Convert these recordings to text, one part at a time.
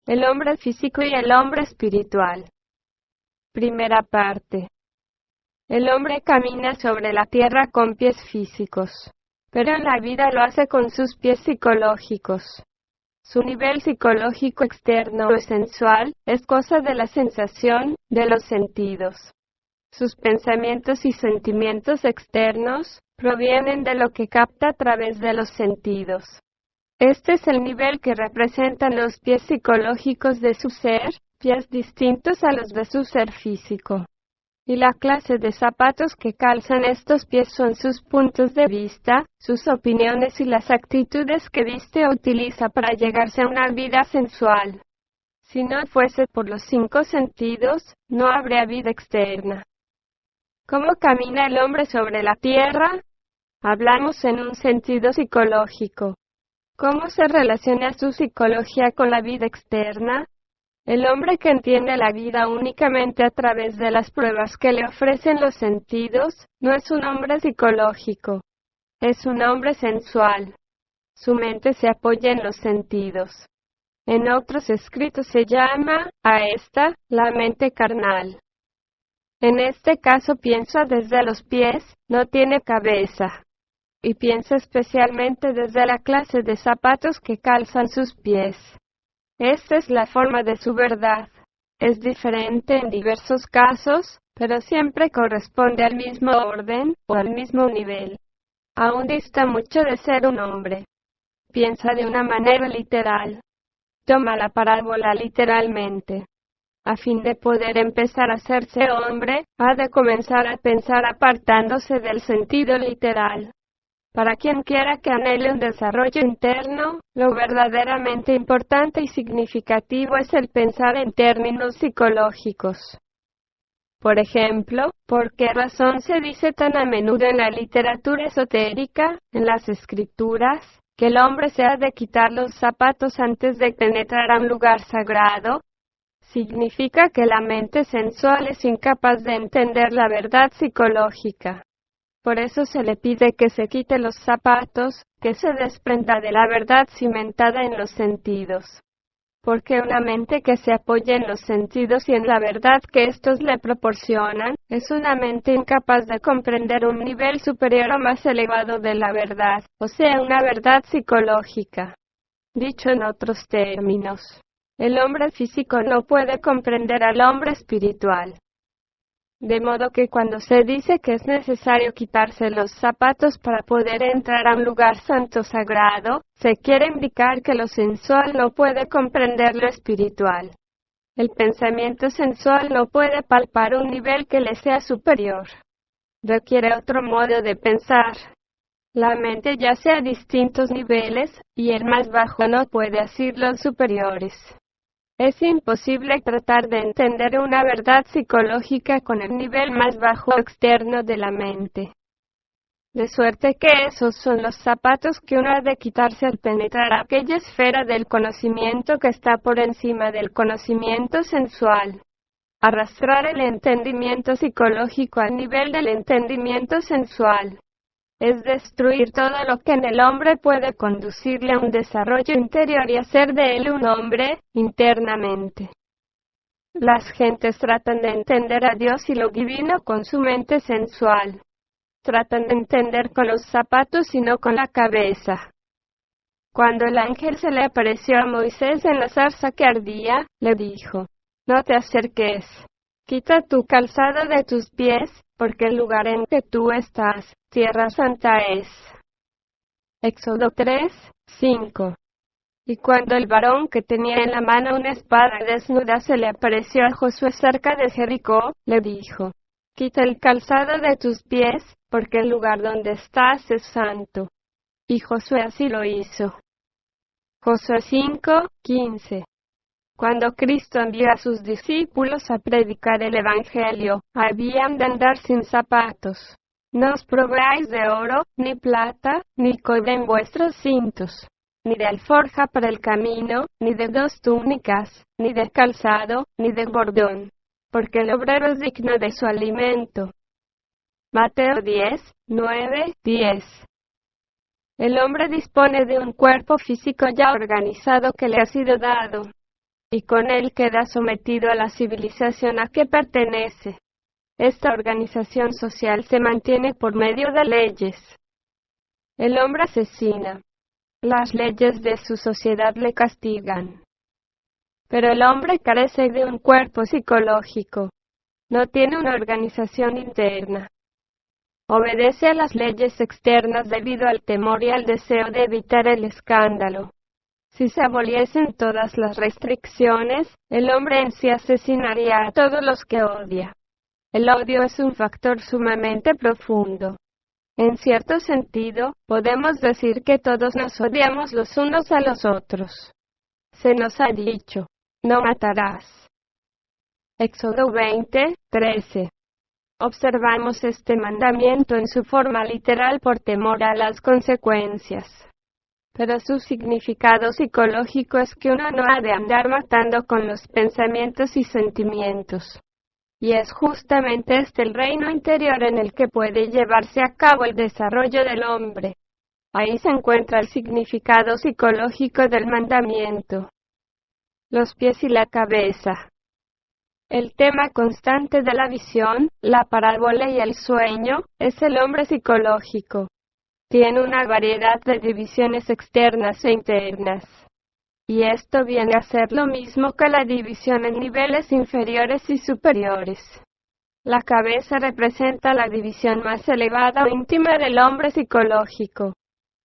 El hombre físico y el hombre espiritual. Primera parte. El hombre camina sobre la tierra con pies físicos, pero en la vida lo hace con sus pies psicológicos. Su nivel psicológico externo o sensual es cosa de la sensación, de los sentidos. Sus pensamientos y sentimientos externos provienen de lo que capta a través de los sentidos. Este es el nivel que representan los pies psicológicos de su ser, pies distintos a los de su ser físico. Y la clase de zapatos que calzan estos pies son sus puntos de vista, sus opiniones y las actitudes que viste o utiliza para llegarse a una vida sensual. Si no fuese por los 5 sentidos, no habría vida externa. ¿Cómo camina el hombre sobre la tierra? Hablamos en un sentido psicológico. ¿Cómo se relaciona su psicología con la vida externa? El hombre que entiende la vida únicamente a través de las pruebas que le ofrecen los sentidos, no es un hombre psicológico. Es un hombre sensual. Su mente se apoya en los sentidos. En otros escritos se llama a esta la mente carnal. En este caso piensa desde los pies, no tiene cabeza. Y piensa especialmente desde la clase de zapatos que calzan sus pies. Esta es la forma de su verdad. Es diferente en diversos casos, pero siempre corresponde al mismo orden o al mismo nivel. Aún dista mucho de ser un hombre. Piensa de una manera literal. Toma la parábola literalmente. A fin de poder empezar a hacerse hombre, ha de comenzar a pensar apartándose del sentido literal. Para quien quiera que anhele un desarrollo interno, lo verdaderamente importante y significativo es el pensar en términos psicológicos. Por ejemplo, ¿por qué razón se dice tan a menudo en la literatura esotérica, en las escrituras, que el hombre se ha de quitar los zapatos antes de penetrar a un lugar sagrado? Significa que la mente sensual es incapaz de entender la verdad psicológica. Por eso se le pide que se quite los zapatos, que se desprenda de la verdad cimentada en los sentidos. Porque una mente que se apoya en los sentidos y en la verdad que éstos le proporcionan, es una mente incapaz de comprender un nivel superior o más elevado de la verdad, o sea, una verdad psicológica. Dicho en otros términos, el hombre físico no puede comprender al hombre espiritual. De modo que cuando se dice que es necesario quitarse los zapatos para poder entrar a un lugar santo sagrado, se quiere indicar que lo sensual no puede comprender lo espiritual. El pensamiento sensual no puede palpar un nivel que le sea superior. Requiere otro modo de pensar. La mente yace a distintos niveles, y el más bajo no puede asir los superiores. Es imposible tratar de entender una verdad psicológica con el nivel más bajo externo de la mente. De suerte que esos son los zapatos que uno ha de quitarse al penetrar aquella esfera del conocimiento que está por encima del conocimiento sensual. Arrastrar el entendimiento psicológico al nivel del entendimiento sensual. Es destruir todo lo que en el hombre puede conducirle a un desarrollo interior y hacer de él un hombre, internamente. Las gentes tratan de entender a Dios y lo divino con su mente sensual. Tratan de entender con los zapatos y no con la cabeza. Cuando el ángel se le apareció a Moisés en la zarza que ardía, le dijo: «No te acerques. Quita tu calzado de tus pies, porque el lugar en que tú estás, tierra santa es». Éxodo 3:5. Y cuando el varón que tenía en la mano una espada desnuda se le apareció a Josué cerca de Jericó, le dijo: «Quita el calzado de tus pies, porque el lugar donde estás es santo». Y Josué así lo hizo. Josué 5:15. Cuando Cristo envió a sus discípulos a predicar el Evangelio, habían de andar sin zapatos. No os proveáis de oro, ni plata, ni cobre en vuestros cintos, ni de alforja para el camino, ni de 2 túnicas, ni de calzado, ni de bordón, porque el obrero es digno de su alimento. Mateo 10:9-10. El hombre dispone de un cuerpo físico ya organizado que le ha sido dado. y con él queda sometido a la civilización a que pertenece. Esta organización social se mantiene por medio de leyes. El hombre asesina. Las leyes de su sociedad le castigan. Pero el hombre carece de un cuerpo psicológico. No tiene una organización interna. Obedece a las leyes externas debido al temor y al deseo de evitar el escándalo. Si se aboliesen todas las restricciones, el hombre en sí asesinaría a todos los que odia. El odio es un factor sumamente profundo. En cierto sentido, podemos decir que todos nos odiamos los unos a los otros. Se nos ha dicho, no matarás. Éxodo 20:13. Observamos este mandamiento en su forma literal por temor a las consecuencias. Pero su significado psicológico es que uno no ha de andar matando con los pensamientos y sentimientos. Y es justamente este el reino interior en el que puede llevarse a cabo el desarrollo del hombre. Ahí se encuentra el significado psicológico del mandamiento. Los pies y la cabeza. El tema constante de la visión, la parábola y el sueño, es el hombre psicológico. Tiene una variedad de divisiones externas e internas. Y esto viene a ser lo mismo que la división en niveles inferiores y superiores. La cabeza representa la división más elevada o íntima del hombre psicológico.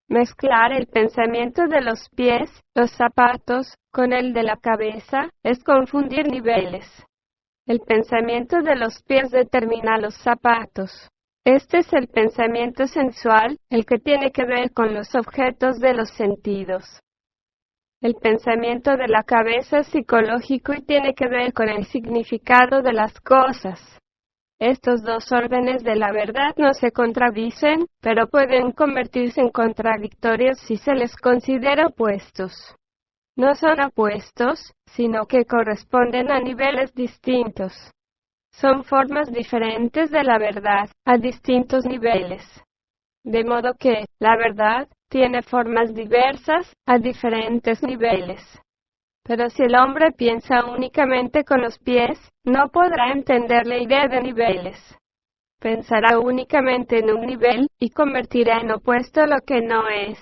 Mezclar el pensamiento de los pies, los zapatos, con el de la cabeza, es confundir niveles. El pensamiento de los pies determina los zapatos. Este es el pensamiento sensual, el que tiene que ver con los objetos de los sentidos. El pensamiento de la cabeza es psicológico y tiene que ver con el significado de las cosas. Estos dos órdenes de la verdad no se contradicen, pero pueden convertirse en contradictorios si se les considera opuestos. No son opuestos, sino que corresponden a niveles distintos. Son formas diferentes de la verdad, a distintos niveles. De modo que, la verdad, tiene formas diversas, a diferentes niveles. Pero si el hombre piensa únicamente con los pies, no podrá entender la idea de niveles. Pensará únicamente en un nivel, y convertirá en opuesto lo que no es.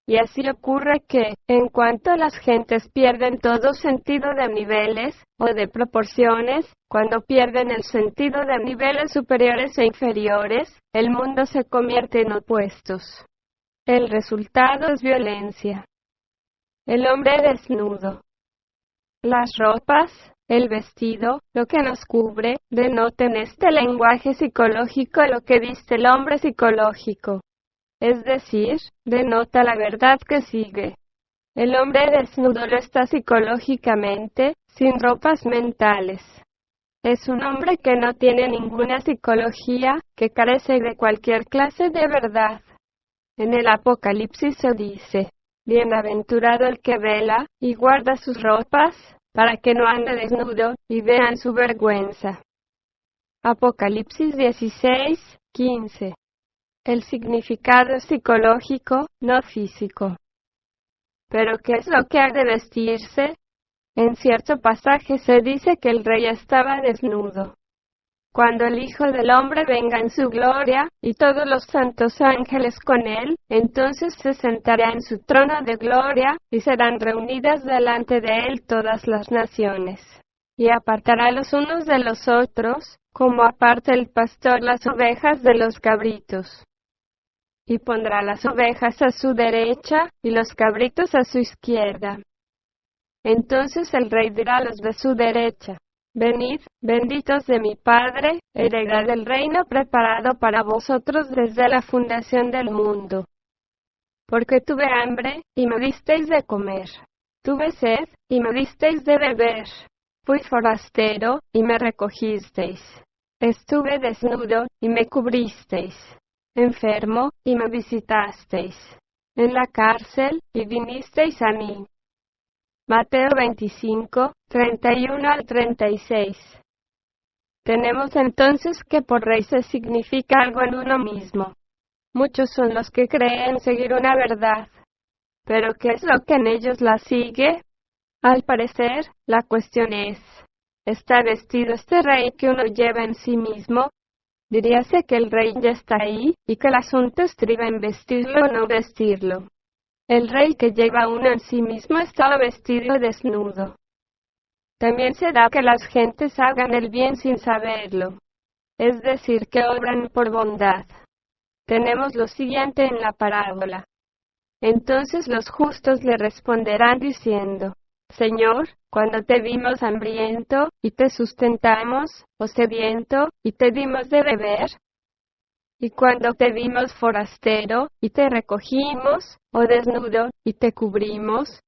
Y así ocurre que, en cuanto las gentes pierden todo sentido de niveles, o de proporciones, cuando pierden el sentido de niveles superiores e inferiores, el mundo se convierte en opuestos. El resultado es violencia. El hombre desnudo. Las ropas, el vestido, lo que nos cubre, denotan este lenguaje psicológico lo que viste el hombre psicológico. Es decir, denota la verdad que sigue. El hombre desnudo lo está psicológicamente, sin ropas mentales. Es un hombre que no tiene ninguna psicología, que carece de cualquier clase de verdad. En el Apocalipsis se dice, bienaventurado el que vela, y guarda sus ropas, para que no ande desnudo, y vean su vergüenza. Apocalipsis 16:15. El significado es psicológico, no físico. ¿Pero qué es lo que ha de vestirse? En cierto pasaje se dice que el rey estaba desnudo. Cuando el Hijo del Hombre venga en su gloria, y todos los santos ángeles con él, entonces se sentará en su trono de gloria, y serán reunidas delante de él todas las naciones. Y apartará los unos de los otros, como aparta el pastor las ovejas de los cabritos. Y pondrá las ovejas a su derecha, y los cabritos a su izquierda. Entonces el rey dirá a los de su derecha, venid, benditos de mi Padre, heredad del reino preparado para vosotros desde la fundación del mundo. Porque tuve hambre, y me disteis de comer. Tuve sed, y me disteis de beber. Fui forastero, y me recogisteis. Estuve desnudo, y me cubristeis. Enfermo, y me visitasteis. En la cárcel, y vinisteis a mí. Mateo 25:31-36. Tenemos entonces que por rey se significa algo en uno mismo. Muchos son los que creen seguir una verdad. ¿Pero qué es lo que en ellos la sigue? Al parecer, la cuestión es, ¿está vestido este rey que uno lleva en sí mismo? Diríase que el rey ya está ahí, y que el asunto estriba en vestirlo o no vestirlo. El rey que lleva uno en sí mismo está vestido desnudo. También se da que las gentes hagan el bien sin saberlo, es decir, que obran por bondad. Tenemos lo siguiente en la parábola. Entonces los justos le responderán diciendo, Señor, cuando te vimos hambriento, y te sustentamos, o sediento, y te dimos de beber, y cuando te vimos forastero, y te recogimos, o desnudo, y te cubrimos,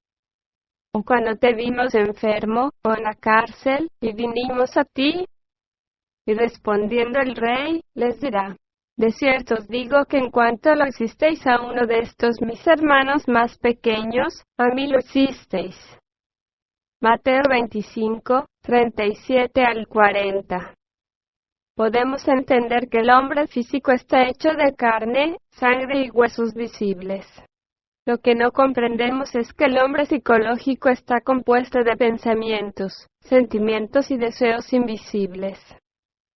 o cuando te vimos enfermo, o en la cárcel, y vinimos a ti. Y respondiendo el rey, les dirá, de cierto os digo que en cuanto lo hicisteis a uno de estos mis hermanos más pequeños, a mí lo hicisteis. Mateo 25, 37 al 40. Podemos entender que el hombre físico está hecho de carne, sangre y huesos visibles. Lo que no comprendemos es que el hombre psicológico está compuesto de pensamientos, sentimientos y deseos invisibles.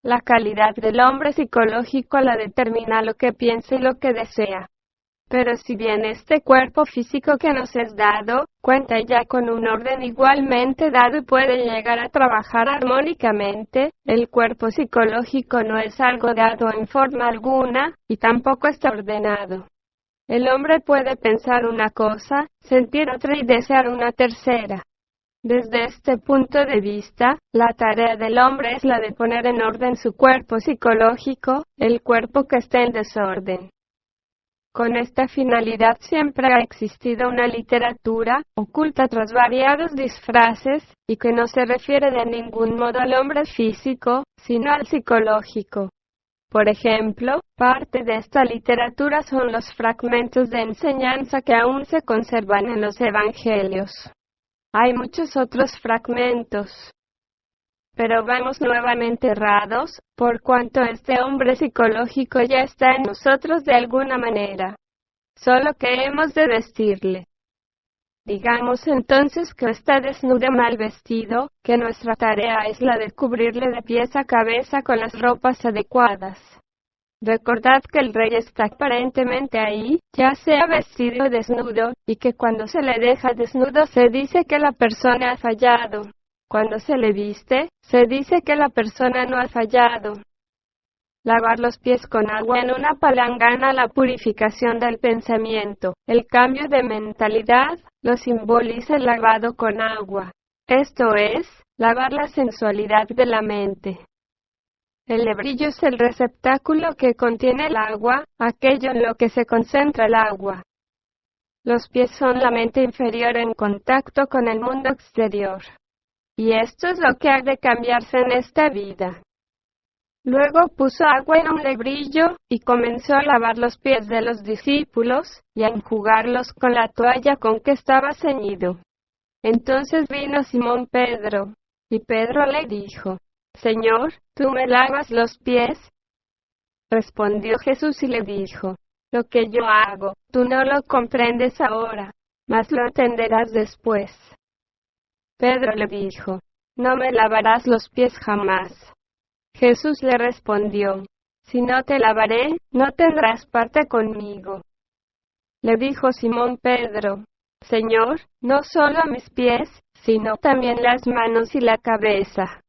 La calidad del hombre psicológico la determina lo que piensa y lo que desea. Pero si bien este cuerpo físico que nos es dado, cuenta ya con un orden igualmente dado y puede llegar a trabajar armónicamente, el cuerpo psicológico no es algo dado en forma alguna, y tampoco está ordenado. El hombre puede pensar una cosa, sentir otra y desear una tercera. Desde este punto de vista, la tarea del hombre es la de poner en orden su cuerpo psicológico, el cuerpo que está en desorden. Con esta finalidad siempre ha existido una literatura, oculta tras variados disfraces, y que no se refiere de ningún modo al hombre físico, sino al psicológico. Por ejemplo, parte de esta literatura son los fragmentos de enseñanza que aún se conservan en los evangelios. Hay muchos otros fragmentos, pero vamos nuevamente errados, por cuanto este hombre psicológico ya está en nosotros de alguna manera, solo que hemos de vestirle. Digamos entonces que está desnudo mal vestido, que nuestra tarea es la de cubrirle de pies a cabeza con las ropas adecuadas. Recordad que el rey está aparentemente ahí, ya sea vestido o desnudo, y que cuando se le deja desnudo se dice que la persona ha fallado. Cuando se le viste, se dice que la persona no ha fallado. Lavar los pies con agua en una palangana, la purificación del pensamiento, el cambio de mentalidad, lo simboliza el lavado con agua. Esto es, lavar la sensualidad de la mente. El lebrillo es el receptáculo que contiene el agua, aquello en lo que se concentra el agua. Los pies son la mente inferior en contacto con el mundo exterior. Y esto es lo que ha de cambiarse en esta vida. Luego puso agua en un lebrillo, y comenzó a lavar los pies de los discípulos, y a enjugarlos con la toalla con que estaba ceñido. Entonces vino Simón Pedro, y Pedro le dijo, Señor, ¿tú me lavas los pies? Respondió Jesús y le dijo, lo que yo hago, tú no lo comprendes ahora, mas lo entenderás después. Pedro le dijo, no me lavarás los pies jamás. Jesús le respondió, si no te lavaré, no tendrás parte conmigo. Le dijo Simón Pedro, Señor, no solo mis pies, sino también las manos y la cabeza.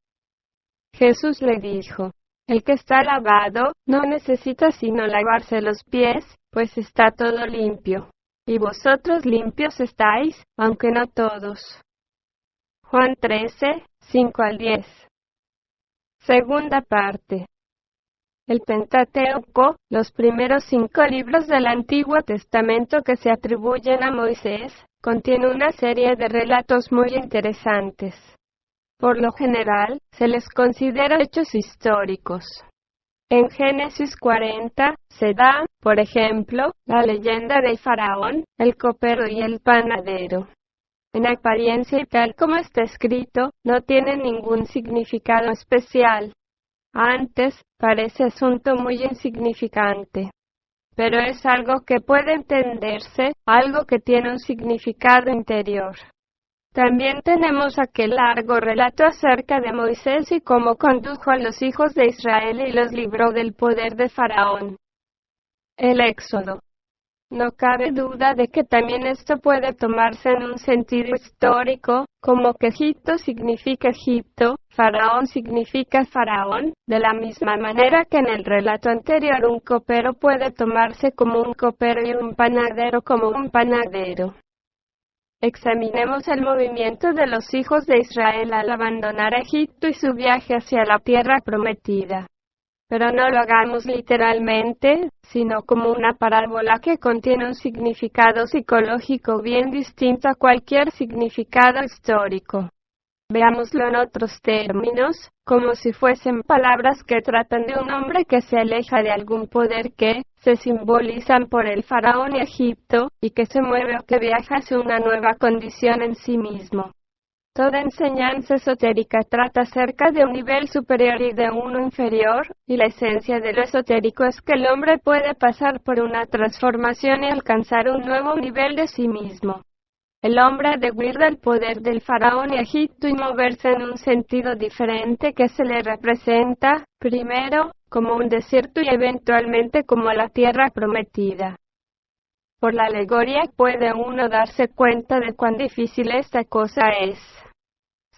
Jesús le dijo, el que está lavado, no necesita sino lavarse los pies, pues está todo limpio. Y vosotros limpios estáis, aunque no todos. Juan 13, 5 al 10. Segunda parte. El Pentateuco, los primeros 5 libros del Antiguo Testamento que se atribuyen a Moisés, contiene una serie de relatos muy interesantes. Por lo general, se les considera hechos históricos. En Génesis 40, se da, por ejemplo, la leyenda del faraón, el copero y el panadero. En apariencia y tal como está escrito, no tiene ningún significado especial. Antes, parece asunto muy insignificante. Pero es algo que puede entenderse, algo que tiene un significado interior. También tenemos aquel largo relato acerca de Moisés y cómo condujo a los hijos de Israel y los libró del poder de Faraón. El Éxodo. No cabe duda de que también esto puede tomarse en un sentido histórico, como que Egipto significa Egipto, Faraón significa Faraón, de la misma manera que en el relato anterior un copero puede tomarse como un copero y un panadero como un panadero. Examinemos el movimiento de los hijos de Israel al abandonar Egipto y su viaje hacia la tierra prometida. Pero no lo hagamos literalmente, sino como una parábola que contiene un significado psicológico bien distinto a cualquier significado histórico. Veámoslo en otros términos, como si fuesen palabras que tratan de un hombre que se aleja de algún poder que se simbolizan por el faraón y Egipto, y que se mueve o que viaja hacia una nueva condición en sí mismo. Toda enseñanza esotérica trata acerca de un nivel superior y de uno inferior, y la esencia de lo esotérico es que el hombre puede pasar por una transformación y alcanzar un nuevo nivel de sí mismo. El hombre ha de huir del poder del faraón y Egipto y moverse en un sentido diferente que se le representa, primero, como un desierto y eventualmente como la tierra prometida. Por la alegoría puede uno darse cuenta de cuán difícil esta cosa es.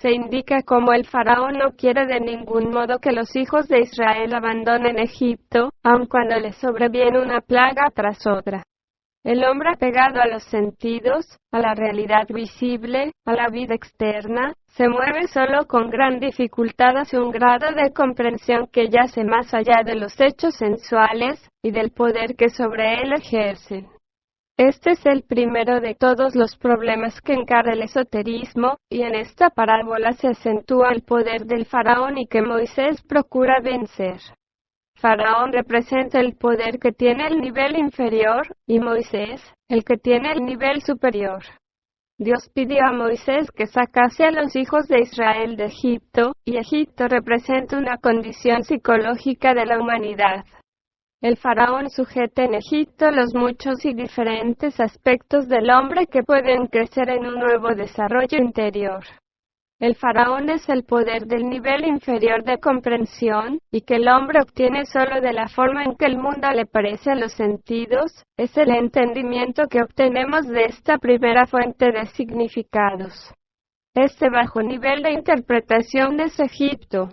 Se indica cómo el faraón no quiere de ningún modo que los hijos de Israel abandonen Egipto, aun cuando les sobreviene una plaga tras otra. El hombre apegado a los sentidos, a la realidad visible, a la vida externa, se mueve solo con gran dificultad hacia un grado de comprensión que yace más allá de los hechos sensuales y del poder que sobre él ejercen. Este es el primero de todos los problemas que encara el esoterismo, y en esta parábola se acentúa el poder del faraón y que Moisés procura vencer. Faraón representa el poder que tiene el nivel inferior, y Moisés, el que tiene el nivel superior. Dios pidió a Moisés que sacase a los hijos de Israel de Egipto, y Egipto representa una condición psicológica de la humanidad. El faraón sujeta en Egipto los muchos y diferentes aspectos del hombre que pueden crecer en un nuevo desarrollo interior. El faraón es el poder del nivel inferior de comprensión, y que el hombre obtiene solo de la forma en que el mundo le parece a los sentidos, es el entendimiento que obtenemos de esta primera fuente de significados. Este bajo nivel de interpretación es Egipto.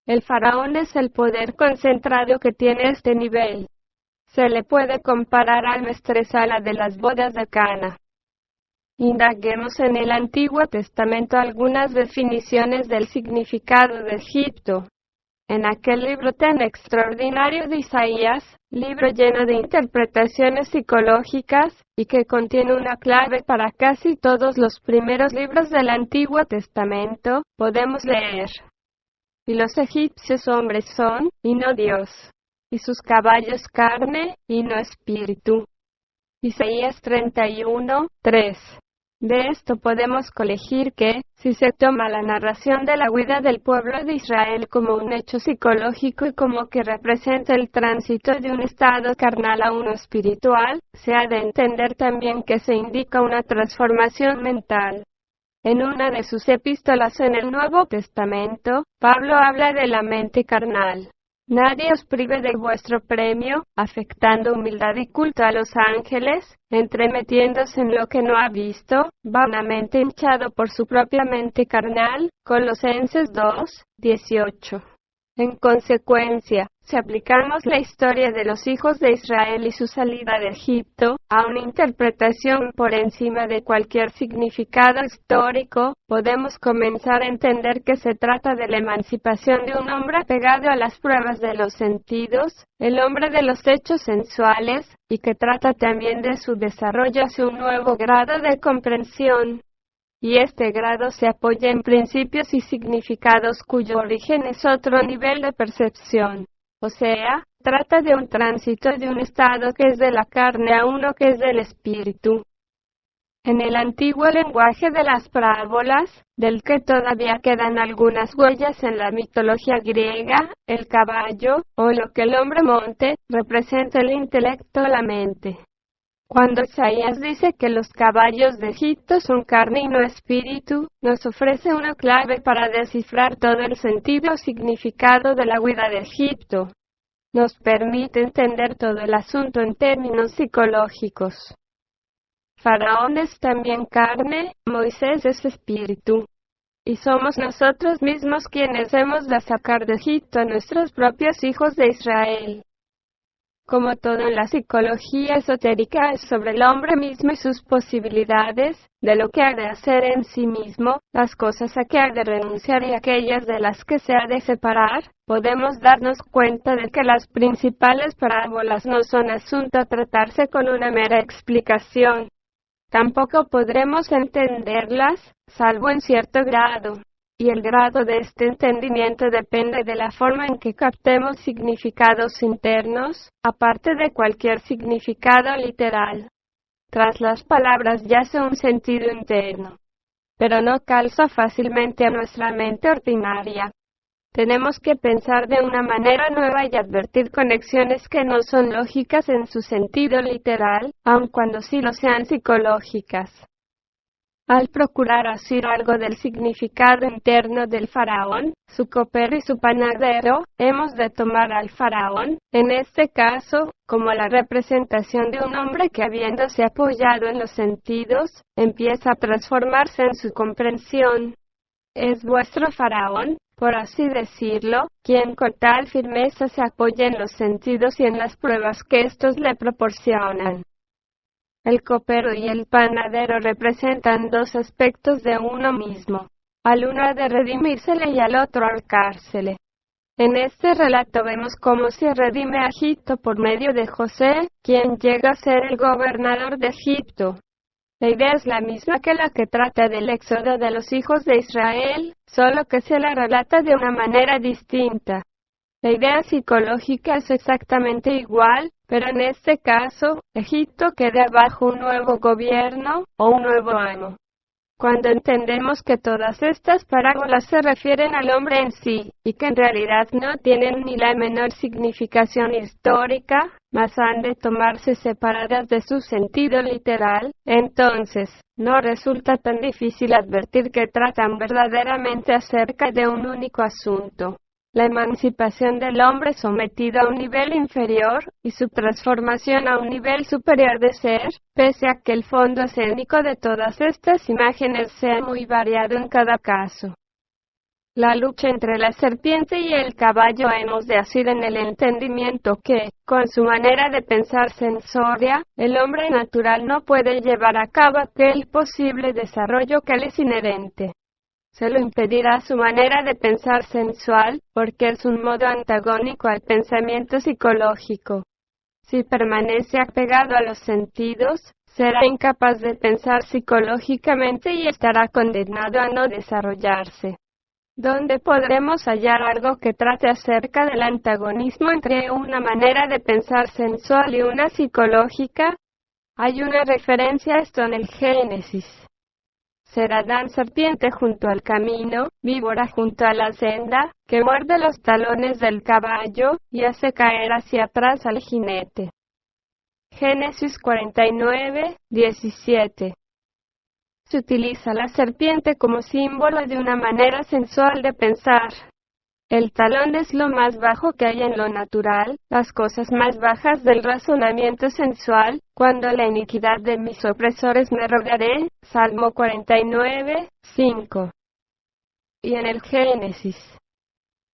El faraón es el poder concentrado que tiene este nivel. Se le puede comparar al maestresala de las bodas de Cana. Indaguemos en el Antiguo Testamento algunas definiciones del significado de Egipto. En aquel libro tan extraordinario de Isaías, libro lleno de interpretaciones psicológicas, y que contiene una clave para casi todos los primeros libros del Antiguo Testamento, podemos leer: y los egipcios hombres son, y no Dios, y sus caballos carne, y no espíritu. Isaías 31:3. De esto podemos colegir que, si se toma la narración de la huida del pueblo de Israel como un hecho psicológico y como que representa el tránsito de un estado carnal a uno espiritual, se ha de entender también que se indica una transformación mental. En una de sus epístolas en el Nuevo Testamento, Pablo habla de la mente carnal. Nadie os prive de vuestro premio, afectando humildad y culto a los ángeles, entremetiéndose en lo que no ha visto, vanamente hinchado por su propia mente carnal. Colosenses 2:18. En consecuencia, si aplicamos la historia de los hijos de Israel y su salida de Egipto a una interpretación por encima de cualquier significado histórico, podemos comenzar a entender que se trata de la emancipación de un hombre apegado a las pruebas de los sentidos, el hombre de los hechos sensuales, y que trata también de su desarrollo hacia un nuevo grado de comprensión. Y este grado se apoya en principios y significados cuyo origen es otro nivel de percepción. O sea, trata de un tránsito de un estado que es de la carne a uno que es del espíritu. En el antiguo lenguaje de las parábolas, del que todavía quedan algunas huellas en la mitología griega, el caballo, o lo que el hombre monte, representa el intelecto o la mente. Cuando Isaías dice que los caballos de Egipto son carne y no espíritu, nos ofrece una clave para descifrar todo el sentido o significado de la huida de Egipto. Nos permite entender todo el asunto en términos psicológicos. Faraón es también carne, Moisés es espíritu. Y somos nosotros mismos quienes hemos de sacar de Egipto a nuestros propios hijos de Israel. Como todo en la psicología esotérica es sobre el hombre mismo y sus posibilidades, de lo que ha de hacer en sí mismo, las cosas a que ha de renunciar y aquellas de las que se ha de separar, podemos darnos cuenta de que las principales parábolas no son asunto a tratarse con una mera explicación. Tampoco podremos entenderlas, salvo en cierto grado. Y el grado de este entendimiento depende de la forma en que captemos significados internos, aparte de cualquier significado literal. Tras las palabras yace un sentido interno, pero no calza fácilmente a nuestra mente ordinaria. Tenemos que pensar de una manera nueva y advertir conexiones que no son lógicas en su sentido literal, aun cuando sí lo sean psicológicas. Al procurar asir algo del significado interno del faraón, su copero y su panadero, hemos de tomar al faraón, en este caso, como la representación de un hombre que habiéndose apoyado en los sentidos, empieza a transformarse en su comprensión. Es vuestro faraón, por así decirlo, quien con tal firmeza se apoya en los sentidos y en las pruebas que éstos le proporcionan. El copero y el panadero representan dos aspectos de uno mismo. Al uno ha de redimírsele y al otro ahorcársele. En este relato vemos cómo se redime a Egipto por medio de José, quien llega a ser el gobernador de Egipto. La idea es la misma que la que trata del éxodo de los hijos de Israel, solo que se la relata de una manera distinta. La idea psicológica es exactamente igual, pero en este caso, Egipto queda bajo un nuevo gobierno o un nuevo amo. Cuando entendemos que todas estas parábolas se refieren al hombre en sí, y que en realidad no tienen ni la menor significación histórica, mas han de tomarse separadas de su sentido literal, entonces, no resulta tan difícil advertir que tratan verdaderamente acerca de un único asunto: la emancipación del hombre sometido a un nivel inferior, y su transformación a un nivel superior de ser, pese a que el fondo escénico de todas estas imágenes sea muy variado en cada caso. La lucha entre la serpiente y el caballo hemos de asir en el entendimiento que, con su manera de pensar sensoria, el hombre natural no puede llevar a cabo aquel posible desarrollo que le es inherente. Se lo impedirá su manera de pensar sensual, porque es un modo antagónico al pensamiento psicológico. Si permanece apegado a los sentidos, será incapaz de pensar psicológicamente y estará condenado a no desarrollarse. ¿Dónde podremos hallar algo que trate acerca del antagonismo entre una manera de pensar sensual y una psicológica? Hay una referencia a esto en el Génesis. Será Adán serpiente junto al camino, víbora junto a la senda, que muerde los talones del caballo, y hace caer hacia atrás al jinete. Génesis 49, 17. Se utiliza la serpiente como símbolo de una manera sensual de pensar. El talón es lo más bajo que hay en lo natural, las cosas más bajas del razonamiento sensual. Cuando la iniquidad de mis opresores me rodearé, Salmo 49, 5. Y en el Génesis: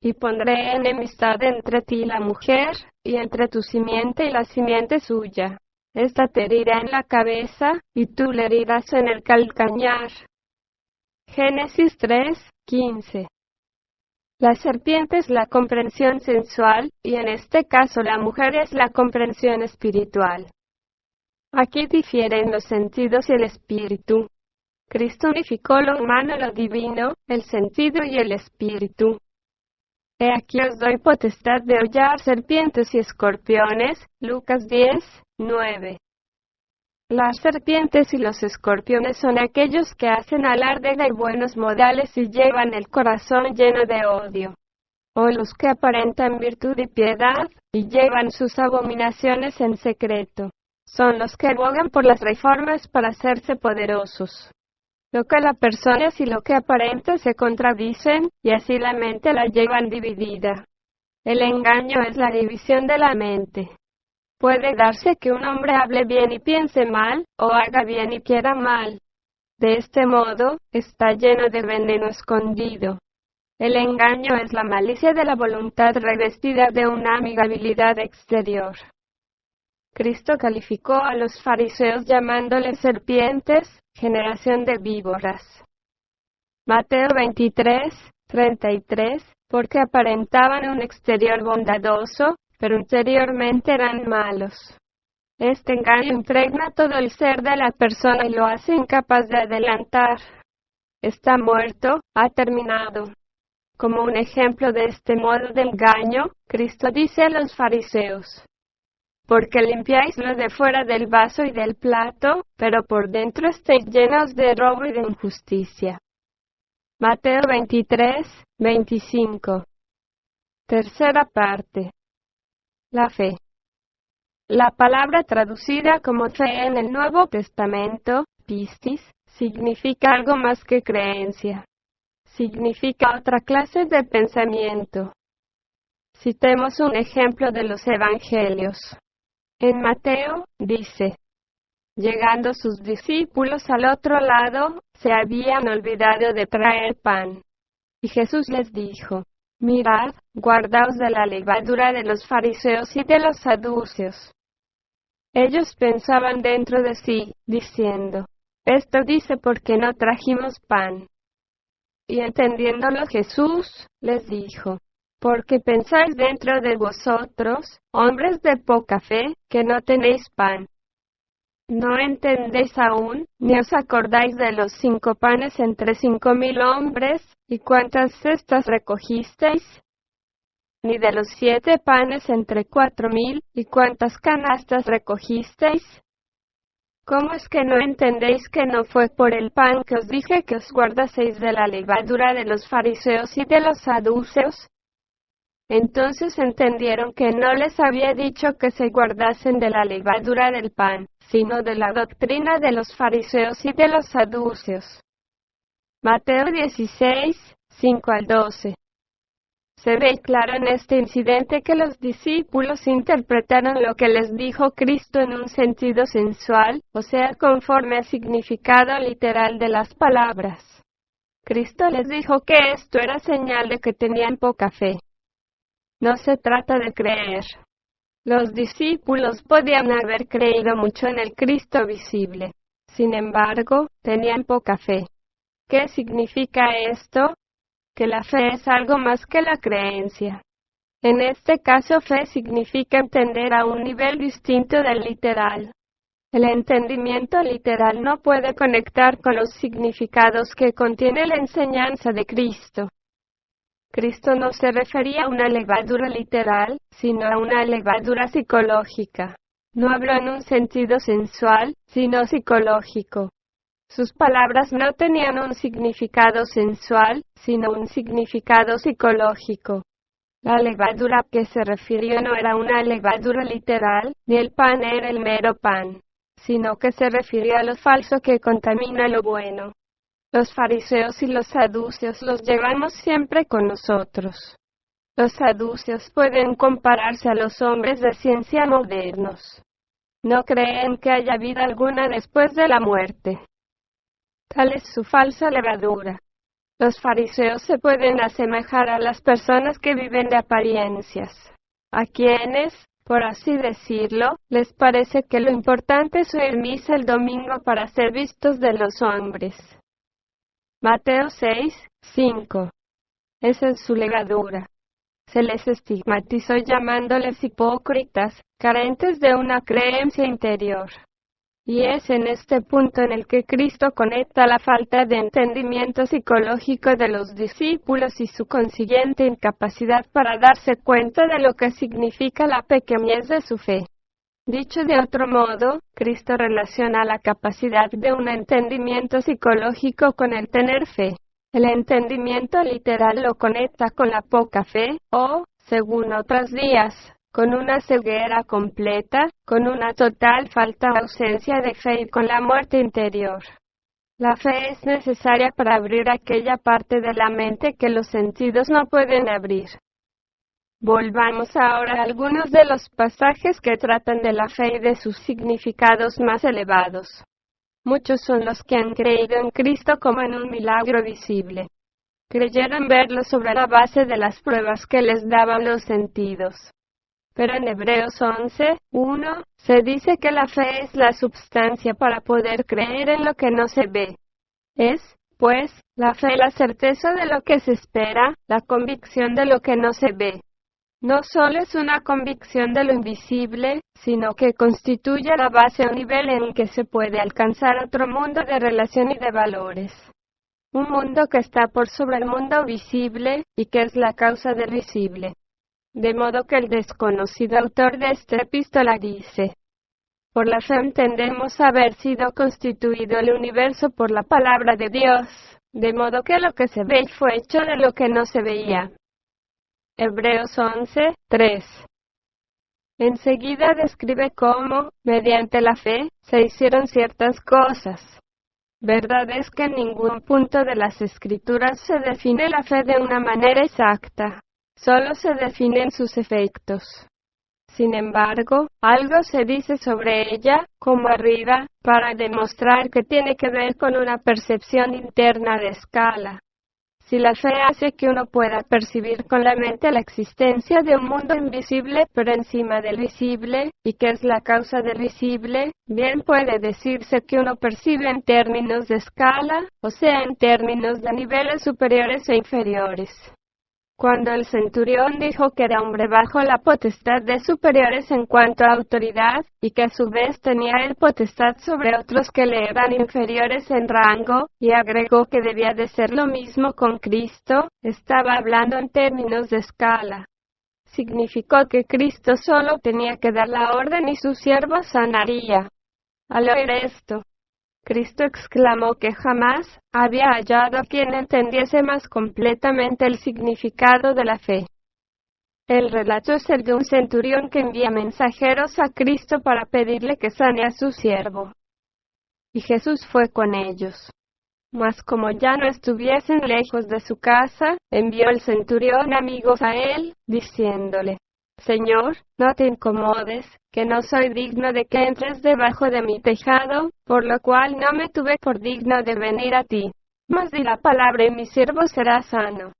y pondré enemistad entre ti y la mujer, y entre tu simiente y la simiente suya. Esta te herirá en la cabeza, y tú le herirás en el calcañar. Génesis 3, 15. La serpiente es la comprensión sensual, y en este caso la mujer es la comprensión espiritual. Aquí difieren los sentidos y el espíritu. Cristo unificó lo humano y lo divino, el sentido y el espíritu. He aquí os doy potestad de hollar serpientes y escorpiones, Lucas 10, 9. Las serpientes y los escorpiones son aquellos que hacen alarde de buenos modales y llevan el corazón lleno de odio. O los que aparentan virtud y piedad, y llevan sus abominaciones en secreto. son los que abogan por las reformas para hacerse poderosos. Lo que la persona y lo que aparenta se contradicen, y así la mente la llevan dividida. El engaño es la división de la mente. Puede darse que un hombre hable bien y piense mal, o haga bien y quiera mal. De este modo, está lleno de veneno escondido. El engaño es la malicia de la voluntad revestida de una amigabilidad exterior. Cristo calificó a los fariseos llamándoles serpientes, generación de víboras. Mateo 23:33, porque aparentaban un exterior bondadoso, pero interiormente eran malos. Este engaño impregna todo el ser de la persona y lo hace incapaz de adelantar. Está muerto, ha terminado. Como un ejemplo de este modo de engaño, Cristo dice a los fariseos: porque limpiáis lo de fuera del vaso y del plato, pero por dentro estáis llenos de robo y de injusticia. Mateo 23:25. Tercera parte. La fe. La palabra traducida como fe en el Nuevo Testamento, pistis, significa algo más que creencia. Significa otra clase de pensamiento. Citemos un ejemplo de los evangelios. En Mateo, dice: llegando sus discípulos al otro lado, se habían olvidado de traer pan. Y Jesús les dijo: mirad, guardaos de la levadura de los fariseos y de los saduceos. Ellos pensaban dentro de sí, diciendo: esto dice porque no trajimos pan. Y entendiéndolo Jesús, les dijo: porque pensáis dentro de vosotros, hombres de poca fe, que no tenéis pan. ¿No entendéis aún, ni os acordáis de los 5 panes entre 5,000 hombres, y cuántas cestas recogisteis? Ni de los 7 panes entre 4,000, y cuántas canastas recogisteis? ¿Cómo es que no entendéis que no fue por el pan que os dije que os guardaseis de la levadura de los fariseos y de los saduceos? Entonces entendieron que no les había dicho que se guardasen de la levadura del pan, sino de la doctrina de los fariseos y de los saduceos. Mateo 16:5-12. Se ve claro en este incidente que los discípulos interpretaron lo que les dijo Cristo en un sentido sensual, o sea, conforme al significado literal de las palabras. Cristo les dijo que esto era señal de que tenían poca fe. No se trata de creer. Los discípulos podían haber creído mucho en el Cristo visible. Sin embargo, tenían poca fe. ¿Qué significa esto? Que la fe es algo más que la creencia. En este caso, fe significa entender a un nivel distinto del literal. El entendimiento literal no puede conectar con los significados que contiene la enseñanza de Cristo. Cristo no se refería a una levadura literal, sino a una levadura psicológica. No habló en un sentido sensual, sino psicológico. Sus palabras no tenían un significado sensual, sino un significado psicológico. La levadura a que se refirió no era una levadura literal, ni el pan era el mero pan, sino que se refirió a lo falso que contamina lo bueno. Los fariseos y los saduceos los llevamos siempre con nosotros. Los saduceos pueden compararse a los hombres de ciencia modernos. No creen que haya vida alguna después de la muerte. Tal es su falsa levadura. Los fariseos se pueden asemejar a las personas que viven de apariencias, a quienes, por así decirlo, les parece que lo importante es oír misa el domingo para ser vistos de los hombres. Mateo 6:5. Esa es su levadura. Se les estigmatizó llamándoles hipócritas, carentes de una creencia interior. Y es en este punto en el que Cristo conecta la falta de entendimiento psicológico de los discípulos y su consiguiente incapacidad para darse cuenta de lo que significa la pequeñez de su fe. Dicho de otro modo, Cristo relaciona la capacidad de un entendimiento psicológico con el tener fe. El entendimiento literal lo conecta con la poca fe, o, según otras vías, con una ceguera completa, con una total falta o ausencia de fe y con la muerte interior. La fe es necesaria para abrir aquella parte de la mente que los sentidos no pueden abrir. Volvamos ahora a algunos de los pasajes que tratan de la fe y de sus significados más elevados. Muchos son los que han creído en Cristo como en un milagro visible. Creyeron verlo sobre la base de las pruebas que les daban los sentidos. Pero en Hebreos 11:1, se dice que la fe es la substancia para poder creer en lo que no se ve. Es, pues, la fe la certeza de lo que se espera, la convicción de lo que no se ve. No solo es una convicción de lo invisible, sino que constituye la base o nivel en el que se puede alcanzar otro mundo de relación y de valores. Un mundo que está por sobre el mundo visible, y que es la causa del visible. De modo que el desconocido autor de esta epístola dice: por la fe entendemos haber sido constituido el universo por la palabra de Dios, de modo que lo que se ve fue hecho de lo que no se veía. Hebreos 11:3. Enseguida describe cómo, mediante la fe, se hicieron ciertas cosas. Verdad es que en ningún punto de las Escrituras se define la fe de una manera exacta, solo se definen sus efectos. Sin embargo, algo se dice sobre ella, como arriba, para demostrar que tiene que ver con una percepción interna de escala. Si la fe hace que uno pueda percibir con la mente la existencia de un mundo invisible por encima del visible, y que es la causa del visible, bien puede decirse que uno percibe en términos de escala, o sea en términos de niveles superiores e inferiores. Cuando el centurión dijo que era hombre bajo la potestad de superiores en cuanto a autoridad, y que a su vez tenía él potestad sobre otros que le eran inferiores en rango, y agregó que debía de ser lo mismo con Cristo, estaba hablando en términos de escala. Significó que Cristo solo tenía que dar la orden y su siervo sanaría. Al oír esto, Cristo exclamó que jamás había hallado a quien entendiese más completamente el significado de la fe. El relato es el de un centurión que envía mensajeros a Cristo para pedirle que sane a su siervo. Y Jesús fue con ellos. Mas como ya no estuviesen lejos de su casa, envió el centurión amigos a él, diciéndole: Señor, no te incomodes, que no soy digno de que entres debajo de mi tejado, por lo cual no me tuve por digno de venir a ti. Mas di la palabra y mi siervo será sano.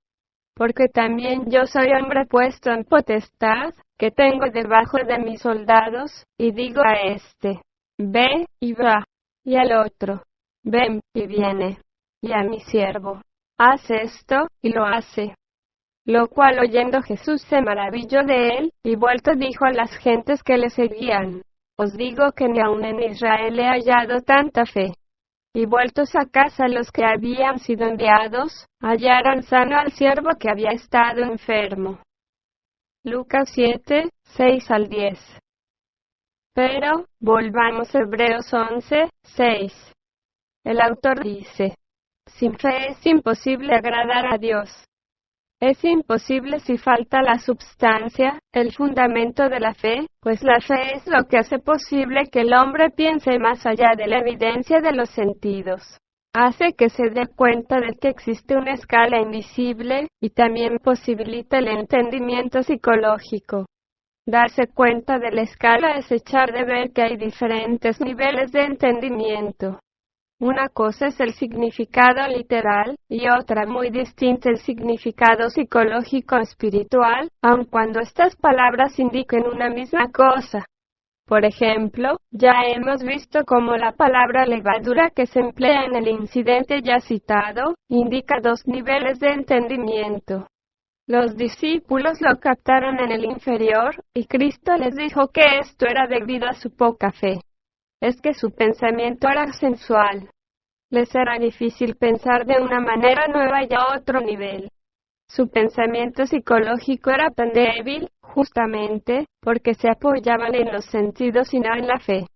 Porque también yo soy hombre puesto en potestad, que tengo debajo de mis soldados, y digo a este: ve, y va, y al otro: ven, y viene, y a mi siervo: haz esto, y lo hace. Lo cual oyendo Jesús se maravilló de él, y vuelto dijo a las gentes que le seguían: os digo que ni aun en Israel he hallado tanta fe. Y vueltos a casa los que habían sido enviados, hallaron sano al siervo que había estado enfermo. Lucas 7:6-10. Pero, volvamos a Hebreos 11:6. El autor dice: sin fe es imposible agradar a Dios. Es imposible si falta la substancia, el fundamento de la fe, pues la fe es lo que hace posible que el hombre piense más allá de la evidencia de los sentidos. Hace que se dé cuenta de que existe una escala invisible, y también posibilita el entendimiento psicológico. Darse cuenta de la escala es echar de ver que hay diferentes niveles de entendimiento. Una cosa es el significado literal, y otra muy distinta el significado psicológico espiritual, aun cuando estas palabras indiquen una misma cosa. Por ejemplo, ya hemos visto cómo la palabra levadura que se emplea en el incidente ya citado, indica dos niveles de entendimiento. Los discípulos lo captaron en el inferior, y Cristo les dijo que esto era debido a su poca fe. Es que su pensamiento era sensual. Les era difícil pensar de una manera nueva y a otro nivel. Su pensamiento psicológico era tan débil, justamente, porque se apoyaban en los sentidos y no en la fe.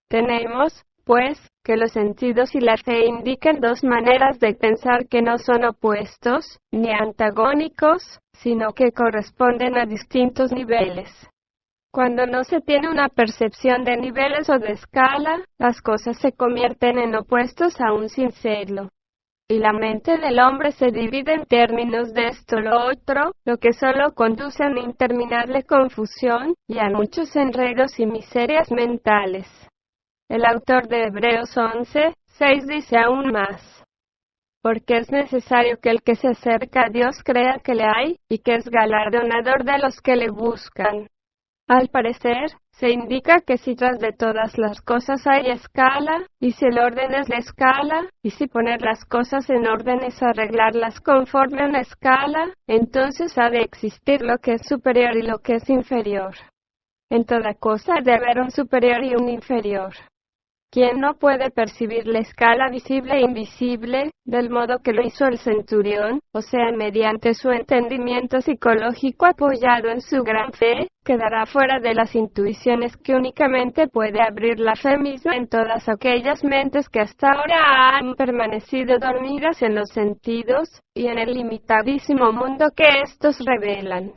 Tenemos, pues, que los sentidos y la fe indican dos maneras de pensar que no son opuestos, ni antagónicos, sino que corresponden a distintos niveles. Cuando no se tiene una percepción de niveles o de escala, las cosas se convierten en opuestos aún sin serlo. Y la mente del hombre se divide en términos de esto o lo otro, lo que solo conduce a una interminable confusión, y a muchos enredos y miserias mentales. El autor de Hebreos 11:6 dice aún más: porque es necesario que el que se acerca a Dios crea que le hay, y que es galardonador de los que le buscan. Al parecer, se indica que si tras de todas las cosas hay escala, y si el orden es la escala, y si poner las cosas en orden es arreglarlas conforme a una escala, entonces ha de existir lo que es superior y lo que es inferior. En toda cosa ha de haber un superior y un inferior. ¿Quién no puede percibir la escala visible e invisible, del modo que lo hizo el centurión, o sea, mediante su entendimiento psicológico apoyado en su gran fe, quedará fuera de las intuiciones que únicamente puede abrir la fe misma en todas aquellas mentes que hasta ahora han permanecido dormidas en los sentidos, y en el limitadísimo mundo que éstos revelan?